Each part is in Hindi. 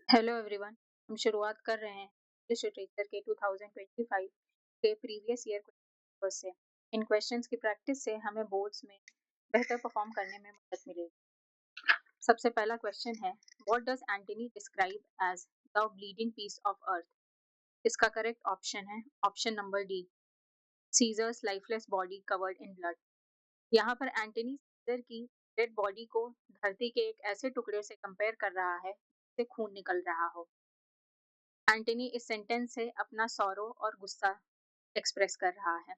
Hello everyone. हम शुरुआत कर रहे हैं इंग्लिश लिटरेचर के 2025 के प्रीवियस ईयर क्वेश्चन से। इन क्वेश्चंस की प्रैक्टिस से हमें बोर्ड्स में बेहतर परफॉर्म करने में मदद मिलेगी। सबसे पहला क्वेश्चन है, what does Antony describe as the bleeding piece of earth? इसका करेक्ट ऑप्शन है option number D, Caesar's lifeless body covered in blood. यहाँ पर एंटनी सीजर की डेड बॉडी को धरती के एक ऐसे टुकड़े से कंपेयर कर रहा है जिससे खून निकल रहा हो। एंटनी इस सेंटेंस से अपना सौरो और गुस्सा एक्सप्रेस कर रहा है।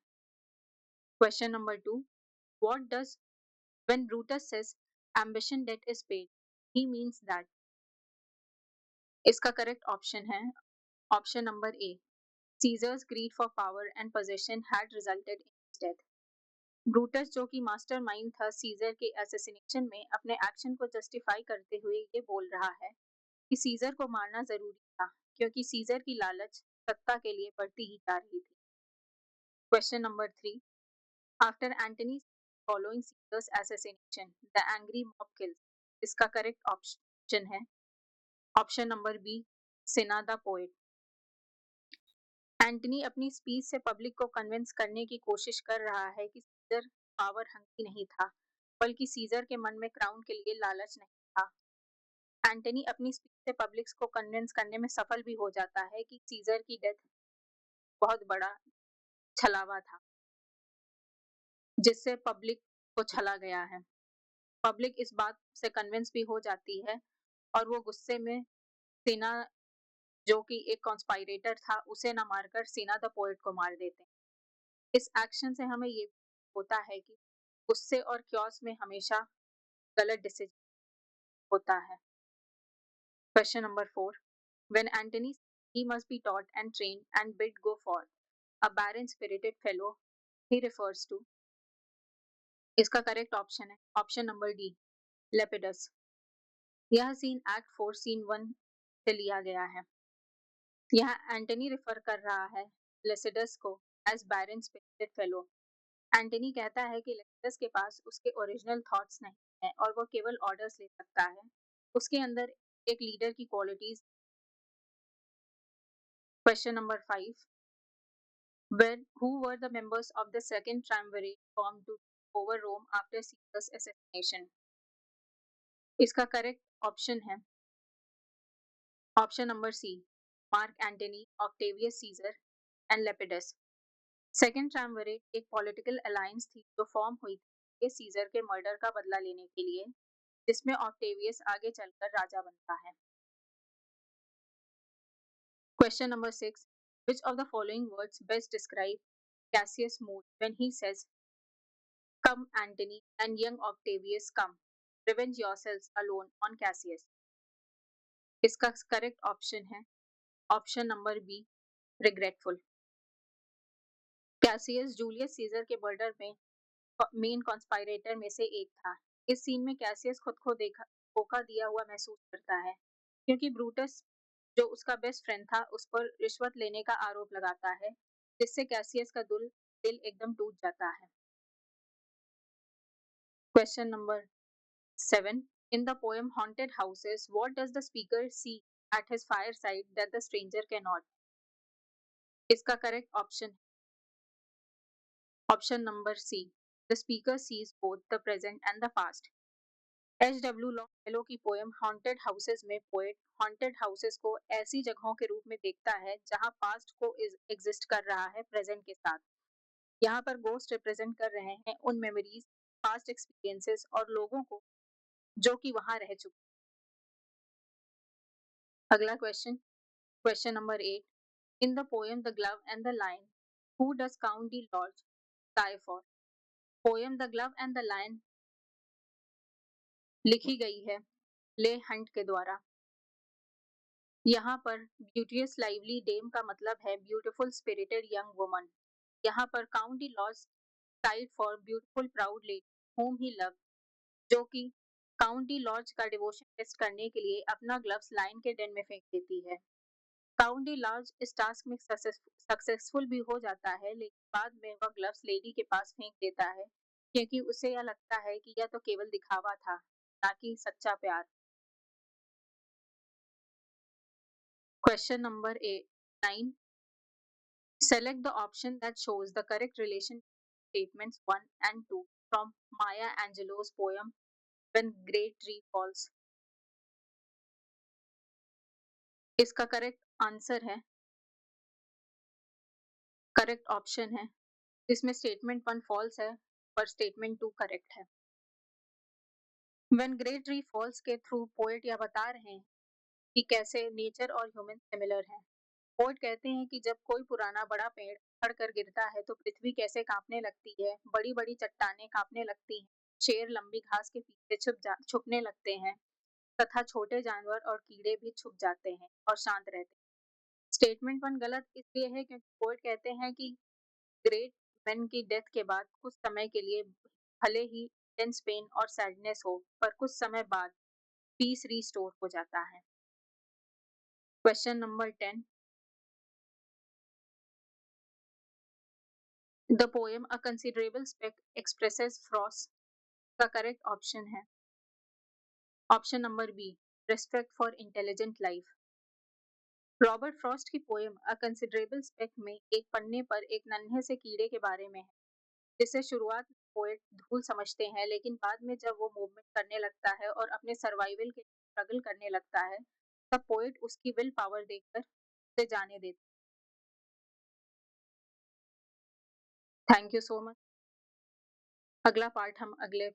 Question number 2, what does when Brutus says ambition debt is paid he means that? इसका करेक्ट ऑप्शन है option number A, Caesar's greed for power and position had resulted in his death. Brutus जो कि मास्टरमाइंड था सीजर के असैसिनेशन में, अपने एक्शन को जस्टिफाई करते हुए ये बोल रहा है कि सीजर को मारना जरूरी था क्योंकि सीजर की लालच सत्ता के लिए बढ़ती ही जा रही थी। Question number 3. After Antony's following Caesar's assassination, the angry mob kills. इसका करेक्ट ऑप्शन है option number B, Cinna the poet. Antony अपनी स्पीच से पब्लिक को कन्विंस करने की कोशिश कर रहा है कि सीजर पावर हंग्री नहीं था, बल्कि सीजर के मन में क्राउन के लिए लालच नहीं था। एंटनी अपनी स्पीच से पब्लिक को कन्विंस करने में सफल भी हो जाता है कि सीजर की डेथ बहुत बड़ा छलावा था जिससे पब्लिक को छला गया है। पब्लिक इस बात से कन्विंस भी हो जाती है और वो गुस्से में सेना जो कि एक कॉन्स्पायरेटर था उसे न मारकर सेना द पोएट को मार देते हैं। इस एक्शन से हमें ये होता है कि गुस्से और क्योस में हमेशा गलत डिसीजन होता है। Question number 4, when Antony he must be taught and trained and bid go forth, a barren spirited fellow he refers to। इसका करेक्ट ऑप्शन है ऑप्शन नंबर डी, लेपिडस। यह सीन एक्ट 4 सीन 1 से लिया गया है। यहाँ एंटनी रेफर कर रहा है लेसिडस को एज बैरन स्पिरिटेड फेलो। एंटनी कहता है कि लेसिडस के पास उसके ओरिजिनल थॉट्स नहीं है और वो केवल ऑर्डर्स ले सकता है, उसके अंदर एक लीडर की qualities. Question number 5, when who were the members of the second triumvirate formed to over Rome after Caesar's assassination? इसका करेक्ट ऑप्शन है option number C, Mark Antony, Octavius Caesar and Lepidus. Second triumvirate एक पॉलिटिकल अलायंस थी जो फॉर्म हुई थी सीजर के मर्डर का बदला लेने के लिए, जिसमें ऑक्टेवियस आगे चलकर राजा बनता है। Question number 6, which of the following words best describe Cassius' mood when he says, come Antony and young Octavius come, revenge yourselves alone on Cassius? इसका करेक्ट ऑप्शन है option number B, regretful. Cassius Julius Caesar के मर्डर में मेन कॉन्स्पायरेटर में से एक था। इस सीन में कैसियस खुद को धोखा दिया हुआ महसूस करता है क्योंकि ब्रूटस जो उसका बेस्ट फ्रेंड था उस पर रिश्वत लेने का आरोप लगाता है, जिससे कैसियस का दिल एकदम टूट जाता है। Question number 7, in the poem haunted houses what does the speaker see at his fireside that the stranger can not? इसका correct option number C, the speaker sees both the present and the past. H W. Longfellow की पोएम हॉन्टेड हाउसेस में पोएट हॉन्टेड हाउसेस को ऐसी जगहों के रूप में देखता है जहां पास्ट को एग्जिस्ट कर रहा है प्रेजेंट के साथ। यहाँ पर गोस्ट रिप्रेजेंट कर रहे हैं उन मेमोरीज, पास्ट एक्सपीरियंसेस और लोगों को जो कि वहां रह चुके। अगला question, question number 8, in the poem the glove and the lion who does count the lord die for? Poem the glove and the lion लिखी गई है ले हंट के द्वारा। यहाँ पर ब्यूटियस लाइवली डेम का मतलब है ब्यूटीफुल स्पिरिटेड यंग वुमन। यहाँ पर count the loss tide for beautiful proud lady whom he love, जो कि काउंट द लॉर्ज का डिवोशन टेस्ट करने के लिए अपना ग्लव्स लाइन के डेन में फेंक देती है। काउंट द लॉर्ज इस टास्क में सक्सेसफुल भी हो जाता है, लेकिन बाद में वह ग्लव्स लेडी के पास फेंक देता है क्योंकि उसे यह लगता है कि यह तो केवल दिखावा था, ना कि सच्चा प्यार। Question number 9. Select the option that shows the correct relation statements 1 and 2 from Maya Angelou's poem When Great Tree Falls. इसका करेक्ट आंसर है, करेक्ट ऑप्शन है, इसमें स्टेटमेंट 1 फॉल्स है पर स्टेटमेंट 2 करेक्ट है। When Great Tree Falls के थ्रू पोएट यह बता रहे हैं कि कैसे नेचर और ह्यूमन सिमिलर हैं। पोएट कहते हैं कि जब कोई पुराना बड़ा पेड़ उखड़ कर गिरता है तो पृथ्वी कैसे कांपने लगती है, बड़ी बड़ी चट्टानें कांपने लगती हैं, शेर लंबी घास के पीछे छुपने लगते हैं तथा छोटे जानवर और कीड़े भी छुप जाते हैं और शांत रहते हैं। स्टेटमेंट 1 गलत इसलिए है क्योंकि पोएट कहते हैं कि ग्रेट मैन की डेथ के बाद कुछ समय के लिए भले ही इंटेंस पेन और सैडनेस हो पर कुछ समय बाद पीस रीस्टोर हो जाता है। Question number 10. The poem A Considerable Speck expresses frost का करेक्ट ऑप्शन है ऑप्शन नंबर बी, respect for intelligent life. Robert Frost की पोएम अ कंसिडरेबल स्पेक में एक पन्ने पर एक नन्हे से कीड़े के बारे में है जिसे शुरुआत में पोएट धूल समझते हैं, लेकिन बाद में जब वो मूवमेंट करने लगता है और अपने सर्वाइवल के लिए स्ट्रगल करने लगता है तब पोएट उसकी विल पावर देखकर उसे जाने देते। Thank you so much. अगला पार्ट हम अगले